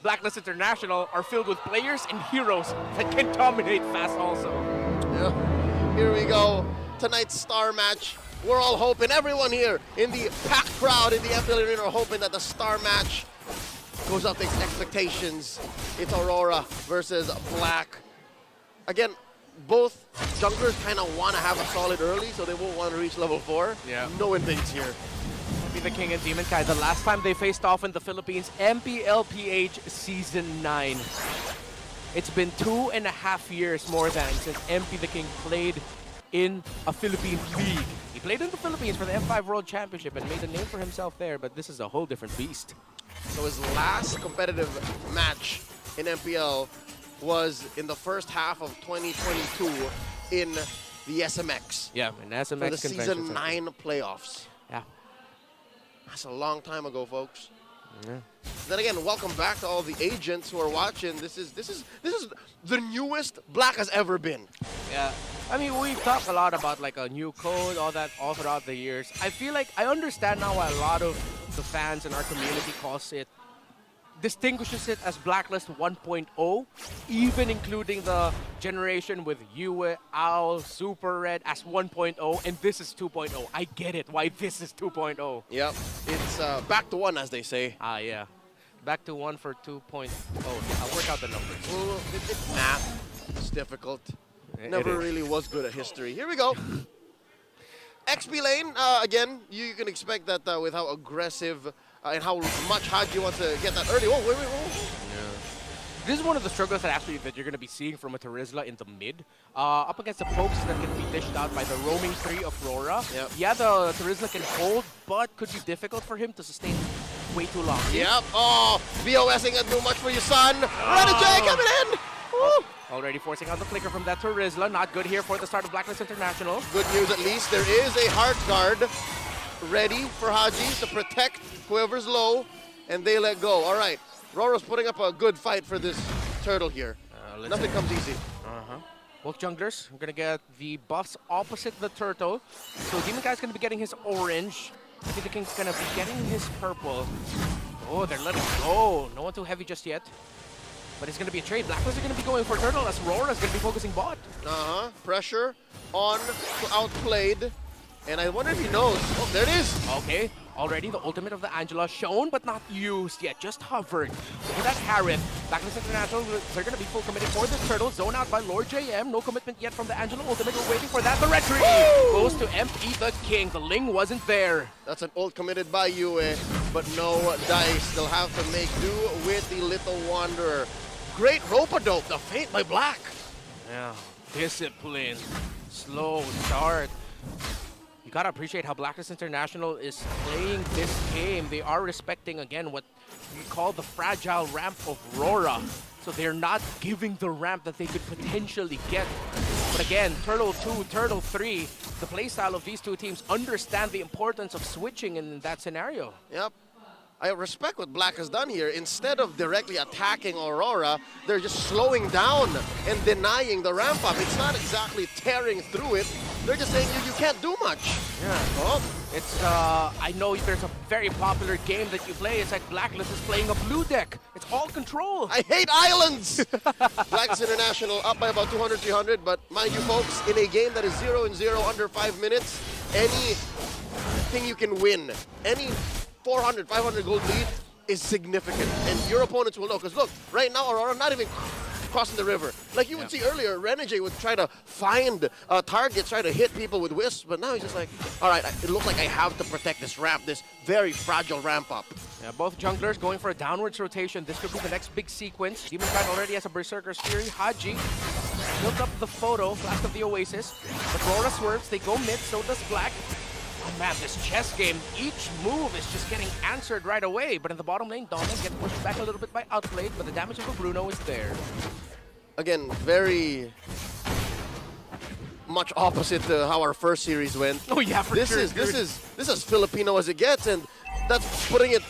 Blacklist International are filled with players and heroes that can dominate fast also. Yeah. Here we go. Tonight's star match. We're all hoping, everyone here in the packed crowd in the Mpl Arena are hoping that the star match goes up to expectations. It's Aurora versus Black. Again, both junglers kind of want to have a solid early, so they won't want to reach level 4. Yeah. No invades here. Be the King and Demon Kai. The last time they faced off in the Philippines, MPLPH Season 9. It's been 2.5 years more than since MP the King played in a Philippine league. He played in the Philippines for the M5 World Championship and made a name for himself there, but this is a whole different beast. So his last competitive match in MPL was in the first half of 2022 in the SMX. Yeah, in SMX for the Season 9 playoffs. Yeah. That's a long time ago, folks. Yeah. Then again, welcome back to all the agents who are watching. This is the newest Black has ever been. Yeah. I mean, we've talked a lot about like a new code, all that, all throughout the years. I feel like I understand now why a lot of the fans in our community distinguishes it as Blacklist 1.0, even including the generation with Yue, Owl, Super Red as 1.0, and this is 2.0. I get it, why this is 2.0. Yep, it's back to 1, as they say. Ah, yeah. Back to 1 for 2.0. I'll work out the numbers. Well, it's math. It's difficult. Never really was good at history. Here we go. XP lane, again, you can expect that with how aggressive and how much Haji wants to get that early. Oh, wait. Yeah. This is one of the struggles that you're going to be seeing from a Terizla in the mid. Up against the pokes that can be dished out by the roaming 3 of Rora. Yep. Yeah, the Terizla can hold, but could be difficult for him to sustain way too long. Yep. Oh, BOS ain't going to do much for your son. Renegade coming in. Woo. Already forcing out the flicker from that Terizla. Not good here for the start of Blacklist International. Good news, at least. There is a hard guard ready for Haji to protect whoever's low, and they let go. All right. Rora's putting up a good fight for this turtle here. Nothing comes easy. Both junglers are going to get the buffs opposite the turtle. So Demon Kai's going to be getting his orange. I think the King's going to be getting his purple. Oh, they're letting go. No one too heavy just yet. But it's going to be a trade. Blacklist are going to be going for turtle as Rora's going to be focusing bot. Pressure on to outplayed. And I wonder if he knows. Oh, there it is. Okay. Already the ultimate of the Angela shown but not used yet. Just hovered. Look at that Harith. Blacklist International, they're going to be full committed for this turtle. Zone out by Lord JM. No commitment yet from the Angela ultimate. We're waiting for that. The red tree goes to MP the King. The Ling wasn't there. That's an ult committed by Yue, but no dice. They'll have to make do with the Little Wanderer. Great rope-a-dope. The feint by Black. Yeah. Discipline. Slow start. You gotta appreciate how Blacklist International is playing this game. They are respecting, again, what we call the fragile ramp of Rora. So they're not giving the ramp that they could potentially get. But again, Turtle 2, Turtle 3, the playstyle of these two teams understand the importance of switching in that scenario. Yep. I respect what Black has done here. Instead of directly attacking Aurora, they're just slowing down and denying the ramp up. It's not exactly tearing through it. They're just saying you can't do much. Yeah. Oh. It's, I know there's a very popular game that you play. It's like Blacklist is playing a blue deck. It's all control. I hate islands! Blacklist International up by about 200, 300. But mind you, folks, in a game that is 0-0 under 5 minutes, anything you can win, any 400, 500 gold lead is significant. And your opponents will know. Because look, right now, Aurora not even crossing the river. Like you would see earlier, Renegade would try to find targets, try to hit people with wisps. But now he's just like, all right, it looks like I have to protect this ramp, this very fragile ramp up. Yeah, both junglers going for a downwards rotation. This could be the next big sequence. Demon Kai already has a Berserker's Fury. Haji built up the photo, last of the Oasis. But Rora swerves, they go mid, so does Black. Oh man, this chess game, each move is just getting answered right away. But in the bottom lane, Domin gets pushed back a little bit by Outplayed, but the damage of Bruno is there. Again, very much opposite to how our first series went. Oh yeah, for this sure. This is as Filipino as it gets, and that's putting it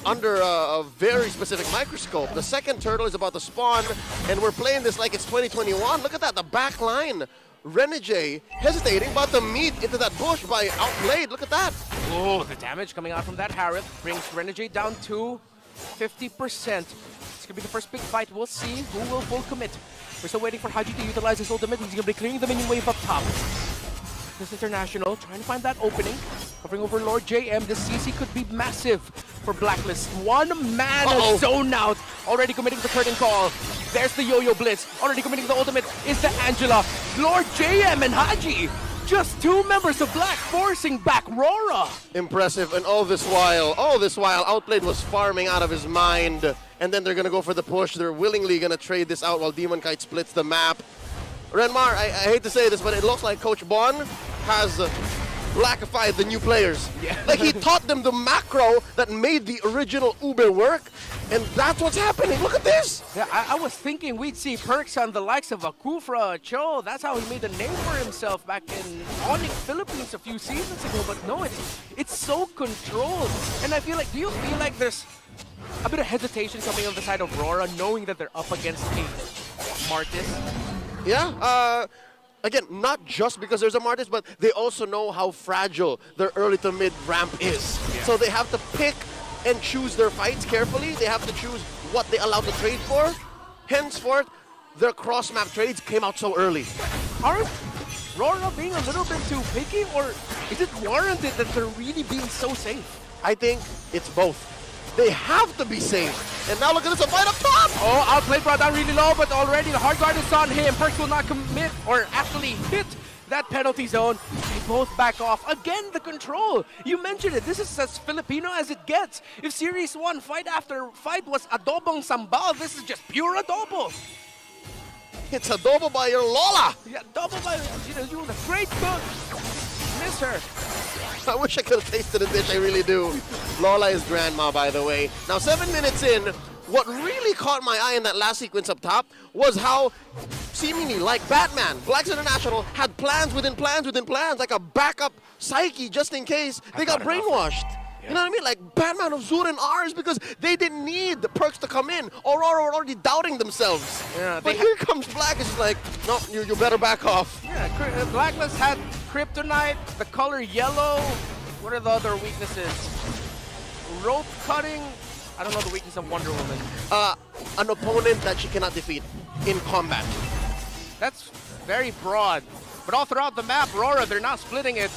under a very specific microscope. The second turtle is about to spawn, and we're playing this like it's 2021. Look at that, the back line. Renegade hesitating, about to meet into that bush by Outplayed. Look at that. Oh, the damage coming out from that Harith brings Renegade down to 50%. It's going to be the first big fight. We'll see who will full commit. We're still waiting for Haji to utilize his ultimate. He's going to be clearing the minion wave up top. This International trying to find that opening. Covering over Lord JM. This CC could be massive for Blacklist. One man zone out. Already committing the curtain call. There's the Yo-Yo Blitz. Already committing the ultimate is the Angela. Lord JM and Haji. Just two members of Black forcing back Rora. Impressive, and all this while, Outplayed was farming out of his mind. And then they're going to go for the push. They're willingly going to trade this out while Demon Kite splits the map. Renmar, I hate to say this, but it looks like Coach Bon has blackified the new players. Yeah. Like he taught them the macro that made the original Uber work, and that's what's happening. Look at this. Yeah, I was thinking we'd see perks on the likes of Akufra, Cho. That's how he made a name for himself back in Onyx, Philippines a few seasons ago. But no, it's so controlled. And I feel like, do you feel like there's a bit of hesitation coming on the side of Rora, knowing that they're up against a Martis? Yeah, again, not just because there's a Martis, but they also know how fragile their early to mid ramp is. Yeah. So they have to pick and choose their fights carefully. They have to choose what they allow to trade for. Henceforth, their cross-map trades came out so early. Aren't Rora being a little bit too picky, or is it warranted that they're really being so safe? I think it's both. They have to be safe. And now look at this, a fight up top! Oh, Outplayed brought down really low, but already the hard guard is on him. Perks will not commit, or actually hit that penalty zone. They both back off. Again, the control. You mentioned it. This is as Filipino as it gets. If Series 1 fight after fight was adobong sambal, this is just pure adobo. It's adobo by your Lola! Yeah, double by, you were the great cook. Miss her. I wish I could have tasted the dish, I really do. Lola is grandma, by the way. Now, 7 minutes in, what really caught my eye in that last sequence up top was how, seemingly like Batman, Blacks International had plans within plans within plans, like a backup psyche just in case they got brainwashed. Yeah. You know what I mean? Like Batman of Zur and Ars, because they didn't need the perks to come in. Aurora were already doubting themselves. Yeah, but here comes Black, it's just like, no, you better back off. Yeah, Blacklist had Kryptonite, the color yellow. What are the other weaknesses? Rope cutting. I don't know the weakness of Wonder Woman. An opponent that she cannot defeat in combat. That's very broad. But all throughout the map, Rora, they're not splitting it.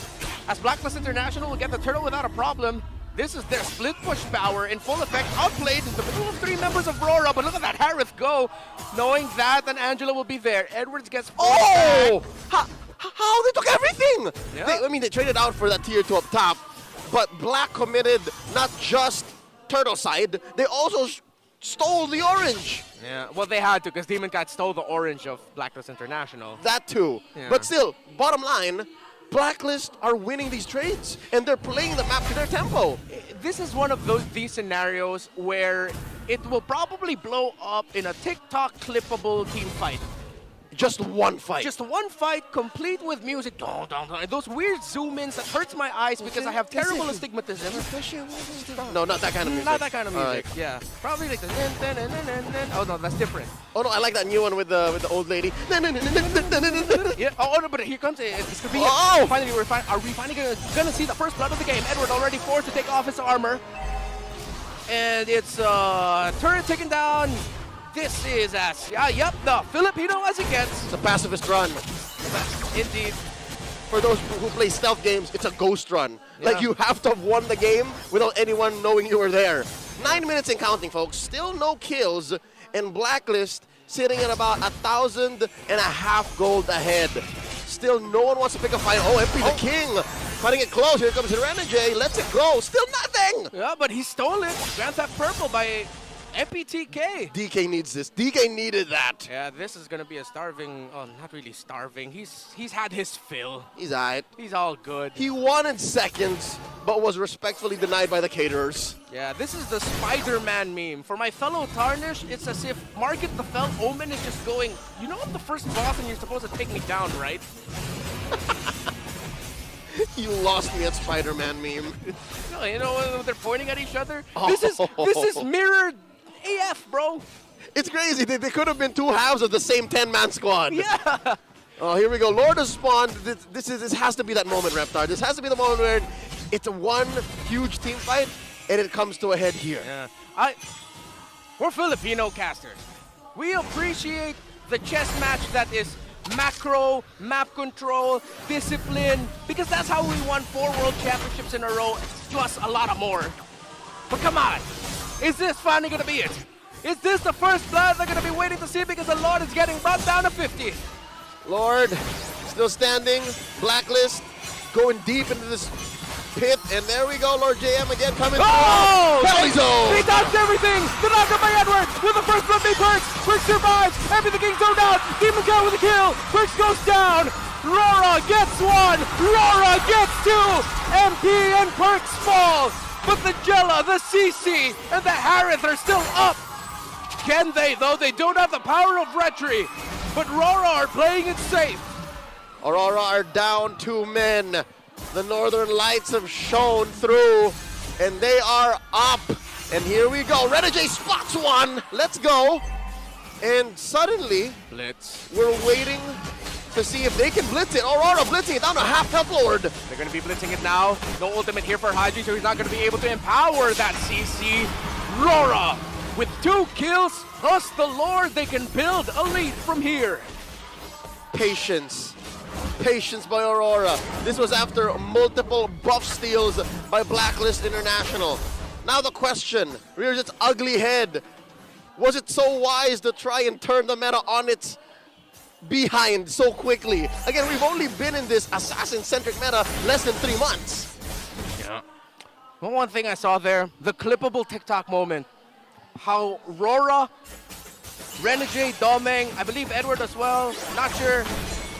As Blacklist International will get the turtle without a problem. This is their split push power in full effect. Outplayed in the middle of 3 members of Rora, but look at that Harith go, knowing that an Angela will be there. Edwards gets How they took everything! Yeah. They traded out for that tier 2 up top, but Black committed not just turtle side, they also stole the orange. Yeah, well, they had to, because Demon Cat stole the orange of Blacklist International. That too. Yeah. But still, bottom line, Blacklist are winning these trades, and they're playing the map to their tempo. This is one of these scenarios where it will probably blow up in a TikTok clippable team fight. Just one fight. Just one fight, complete with music. Dun, dun, dun. Those weird zoom-ins that hurts my eyes because I have terrible astigmatism. No, not that kind of music. Not that kind of music. Right. Yeah, probably like the. Oh no, that's different. Oh no, I like that new one with the old lady. Yeah. Oh no, but here comes it. This could be it. Oh! Finally, are we finally gonna see the first blood of the game? Edward already forced to take off his armor, and it's turret taken down. This is the Filipino as it gets. It's a pacifist run. Indeed. For those who play stealth games, it's a ghost run. Yeah. Like you have to have won the game without anyone knowing you were there. 9 minutes and counting, folks. Still no kills, and Blacklist sitting at about 1,500 gold ahead. Still no one wants to pick a fight. Oh, MP the King. Cutting it close. Here comes Renegade. Lets it go. Still nothing. Yeah, but he stole it. Grand Theft Purple by MPTK. DK needs this. DK needed that. Yeah, this is gonna be a starving. Oh, not really starving. He's had his fill. He's alright. He's all good. He wanted seconds, but was respectfully denied by the caterers. Yeah, this is the Spider-Man meme. For my fellow Tarnish, it's as if Market the Fell Omen is just going, you know I'm the first boss and you're supposed to take me down, right? You lost me at Spider-Man meme. No, you know when they're pointing at each other? Oh. This is mirrored AF, bro. It's crazy. They could have been 2 halves of the same 10-man squad. Yeah. Oh, here we go. Lord has spawned. This has to be that moment, Reptar. This has to be the moment where it's one huge team fight, and it comes to a head here. Yeah. We're Filipino casters. We appreciate the chess match that is macro, map control, discipline, because that's how we won 4 world championships in a row, plus a lot of more. But come on, is this finally gonna be it? Is this the first blood they're gonna be waiting to see, because the Lord is getting brought down to 50? Lord, still standing. Blacklist going deep into this pit, and there we go. Lord JM again coming through. Penalty zone. He dodged everything. The knockup by Edward with the first blood by Perks. Perks survives. Everything zoned out. Demon Cow with a kill. Perks goes down. Rora gets 1. Rora gets 2. MP and Perks fall. But the Jella, the CC, and the Harith are still up. Can they, though? They don't have the power of Retry. But Rora are playing it safe. Aurora are down 2 men. The Northern Lights have shown through, and they are up. And here we go. Renegade spots 1. Let's go. And suddenly, Blitz. we're waiting to see if they can blitz it. Aurora blitzing it down to half health Lord. They're going to be blitzing it now. No ultimate here for Haji, so he's not going to be able to empower that CC. Rora with 2 kills, plus the Lord, they can build a lead from here. Patience. Patience by Aurora. This was after multiple buff steals by Blacklist International. Now the question rears its ugly head. Was it so wise to try and turn the meta on its behind so quickly? Again, we've only been in this assassin-centric meta less than 3 months. Yeah. Well, one thing I saw there, the clippable TikTok moment. How Rora, Renegade, Domeng, I believe Edward as well, not sure,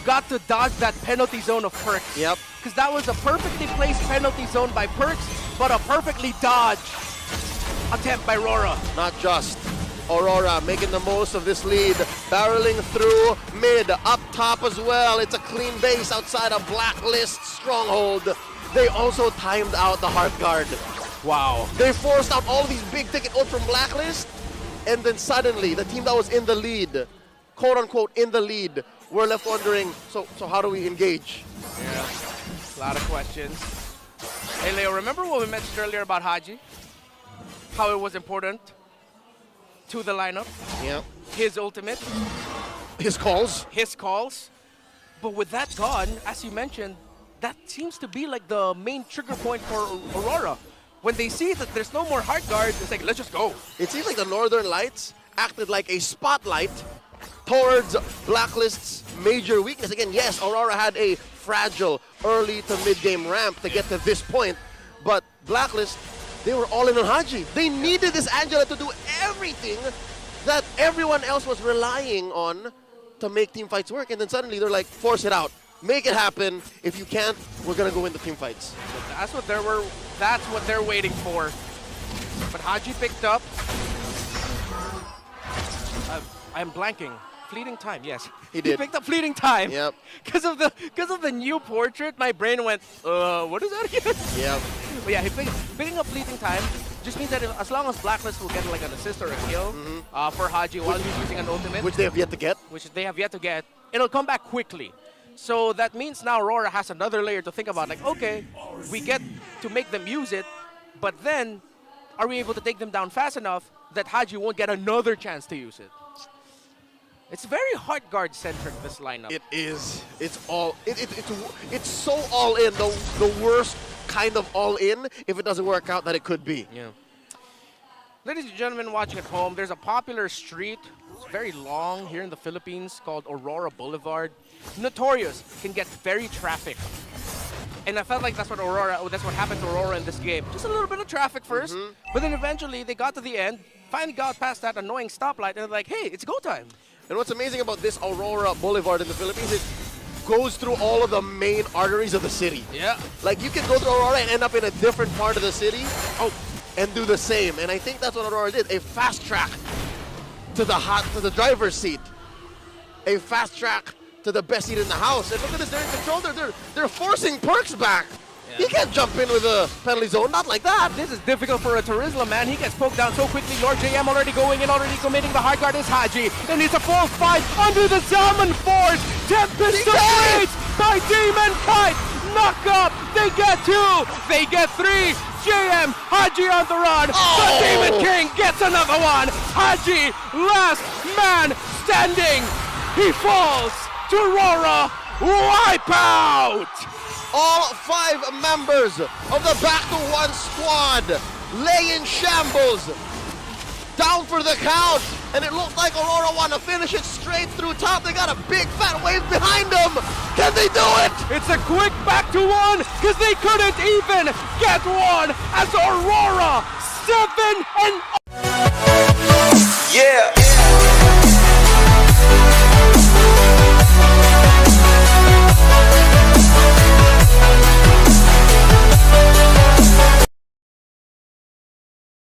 got to dodge that penalty zone of Perks. Yep. Because that was a perfectly placed penalty zone by Perks, but a perfectly dodged attempt by Rora. Not just. Aurora making the most of this lead, barreling through mid, up top as well. It's a clean base outside of Blacklist stronghold. They also timed out the Heart Guard. Wow. They forced out all these big ticket ults from Blacklist, and then suddenly the team that was in the lead, quote unquote in the lead, were left wondering, so how do we engage? Yeah, a lot of questions. Hey Leo, remember what we mentioned earlier about Haji? How it was important to the lineup? Yeah. His ultimate, His calls. his calls. But with that gone, as you mentioned, that seems to be like the main trigger point for Aurora. When they see that there's no more Heart Guard, it's like, let's just go. It seems like the Northern Lights acted like a spotlight towards Blacklist's major weakness. Again, yes, Aurora had a fragile early to mid-game ramp to get to this point, but Blacklist, they were all in on Haji. They needed this Angela to do everything that everyone else was relying on to make team fights work, and then suddenly they're like, force it out. Make it happen. If you can't, we're gonna go into team fights. That's what they're waiting for. But Haji picked up. I'm blanking. Fleeting time, yes. He did. He picked up fleeting time. Yep. Because of the new portrait, my brain went, what is that again? Yep. But yeah, picking up fleeting time just means that as long as Blacklist will get like an assist or a kill for Haji while he's using an ultimate, Which they have yet to get. which they have yet to get, it'll come back quickly. So that means now Rora has another layer to think about. Like, okay, we get to make them use it, but then are we able to take them down fast enough that Haji won't get another chance to use it? It's very Heart Guard centric, this lineup. It is. It's so all in. The worst kind of all in if it doesn't work out that it could be. Yeah. Ladies and gentlemen watching at home, there's a popular street, it's very long here in the Philippines, called Aurora Boulevard. Notorious, can get very traffic. And I felt like that's what happened to Aurora in this game. Just a little bit of traffic first, but then eventually they got to the end, finally got past that annoying stoplight, and they're like, hey, it's go time. And what's amazing about this Aurora Boulevard in the Philippines is it goes through all of the main arteries of the city. Yeah. Like you can go through Aurora and end up in a different part of the city and do the same. And I think that's what Aurora did. A fast track to the driver's seat. A fast track to the best seat in the house. And look at this, they're in control. They're forcing Perks back. Yeah. He can't jump in with a penalty zone, not like that. This is difficult for a Turisla, man. He gets poked down so quickly. Lord JM already going in, already committing. The high guard is Haji. And it's a full fight under the Salmon Force. Tempest straight by Demon Kite. Knock up. They get 2. They get 3. JM, Haji on the run. The Demon King gets another one. Haji, last man standing. He falls to Rora. Wipeout! All 5 members of the Back to One squad lay in shambles. Down for the count, and it looks like Aurora want to finish it straight through top. They got a big fat wave behind them. Can they do it? It's a quick back to one, because they couldn't even get one as Aurora 7-0